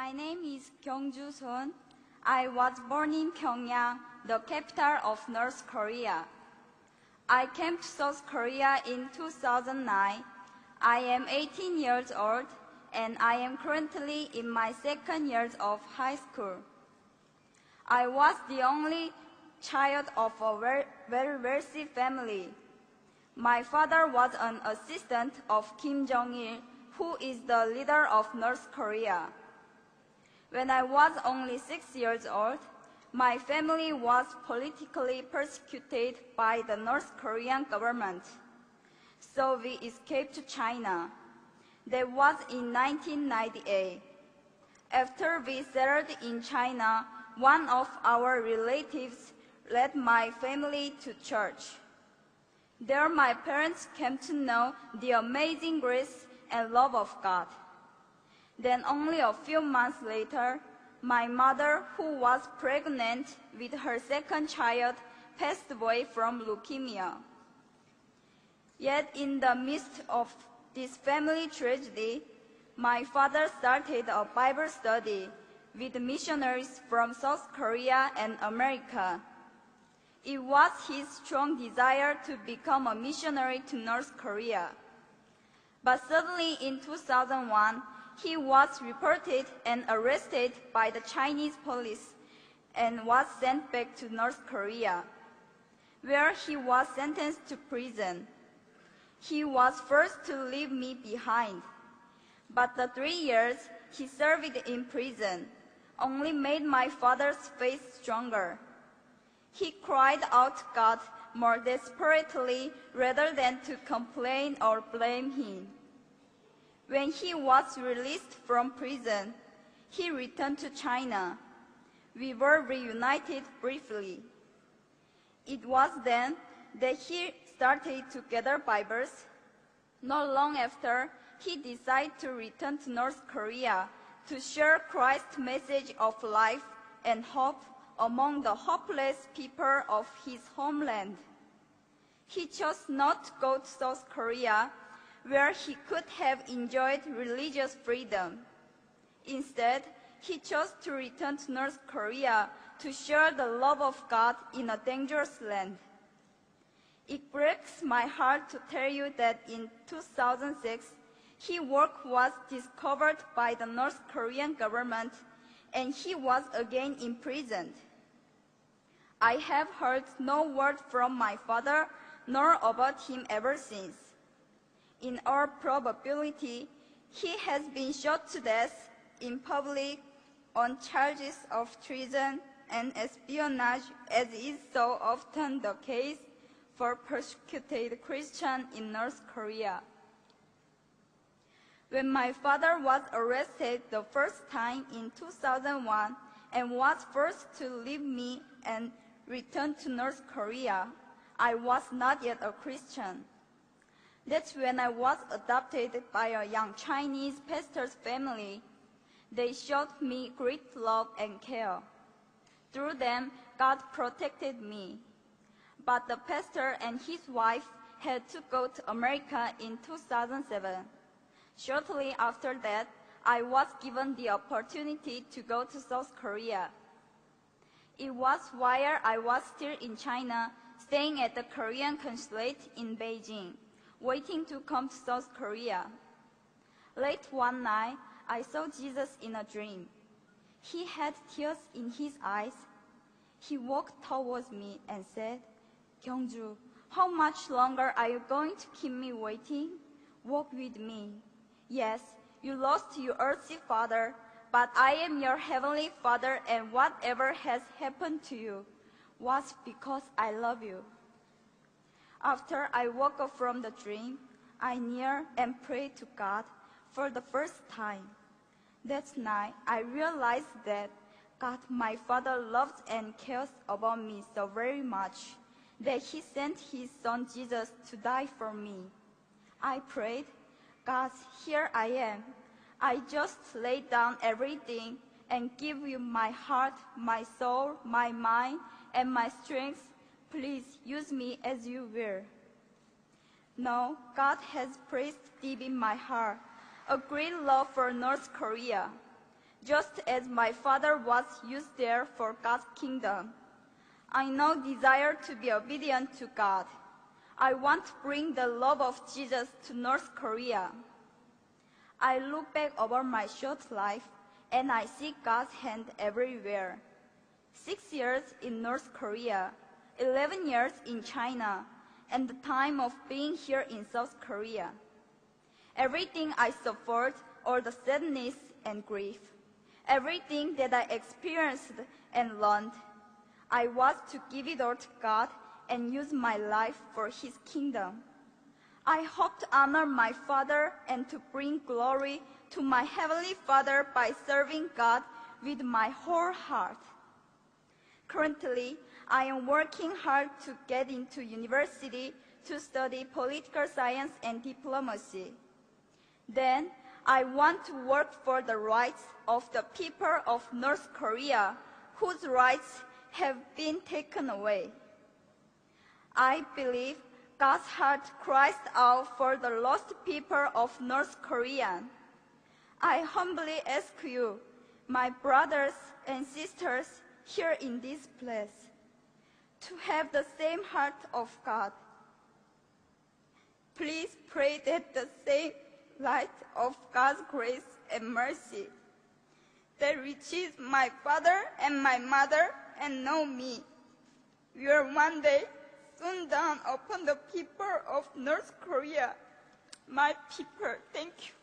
My name is Kyungju Son. I was born in Pyongyang, the capital of North Korea. I came to South Korea in 2009. I am 18 years old and I am currently in my second year of high school. I was the only child of a very wealthy family. My father was an assistant of Kim Jong-il, who is the leader of North Korea. When I was only 6 years old, my family was politically persecuted by the North Korean government. So we escaped to China. That was in 1998. After we settled in China, one of our relatives led my family to church. There my parents came to know the amazing grace and love of God. Then only a few months later, my mother, who was pregnant with her second child, passed away from leukemia. Yet in the midst of this family tragedy, my father started a Bible study with missionaries from South Korea and America. It was his strong desire to become a missionary to North Korea. But suddenly in 2001, he was reported and arrested by the Chinese police and was sent back to North Korea, where he was sentenced to prison. He was forced to leave me behind, but the 3 years he served in prison only made my father's faith stronger. He cried out to God more desperately rather than to complain or blame him. When he was released from prison, he returned to China. We were reunited briefly. It was then that he started to gather Bibles. Not long after, he decided to return to North Korea to share Christ's message of life and hope among the hopeless people of his homeland. He chose not to go to South Korea, where he could have enjoyed religious freedom. Instead, he chose to return to North Korea to share the love of God in a dangerous land. It breaks my heart to tell you that in 2006, his work was discovered by the North Korean government and he was again imprisoned. I have heard no word from my father nor about him ever since. In all probability, he has been shot to death in public on charges of treason and espionage, as is so often the case for persecuted Christians in North Korea. When my father was arrested the first time in 2001 and was forced to leave me and return to North Korea, I was not yet a Christian. That's when I was adopted by a young Chinese pastor's family. They showed me great love and care. Through them, God protected me. But the pastor and his wife had to go to America in 2007. Shortly after that, I was given the opportunity to go to South Korea. It was while I was still in China, staying at the Korean consulate in Beijing, waiting to come to South Korea. Late one night, I saw Jesus in a dream. He had tears in his eyes. He walked towards me and said, "Kyungju, how much longer are you going to keep me waiting? Walk with me. Yes, you lost your earthly father, but I am your heavenly Father, and whatever has happened to you was because I love you." After I woke up from the dream, I kneeled and prayed to God for the first time. That night, I realized that God, my Father, loves and cares about me so very much that He sent His Son Jesus to die for me. I prayed, "God, here I am. I just lay down everything and give you my heart, my soul, my mind, and my strength. Please use me as you will." Now, God has placed deep in my heart a great love for North Korea. just as my father was used there for God's kingdom. I now desire to be obedient to God. I want to bring the love of Jesus to North Korea. I look back over my short life and I see God's hand everywhere. 6 years in North Korea, 11 years in China, and the time of being here in South Korea. Everything I suffered, all the sadness and grief, everything that I experienced and learned, I was to give it all to God and use my life for His kingdom. I hope to honor my Father and to bring glory to my Heavenly Father by serving God with my whole heart. Currently, I am working hard to get into university to study political science and diplomacy. Then, I want to work for the rights of the people of North Korea, whose rights have been taken away. I believe God's heart cries out for the lost people of North Korea. I humbly ask you, my brothers and sisters here in this place, to have the same heart of God. Please pray that the same light of God's grace and mercy that reaches my father and my mother and know me will one day soon dawn upon the people of North Korea. My people, thank you.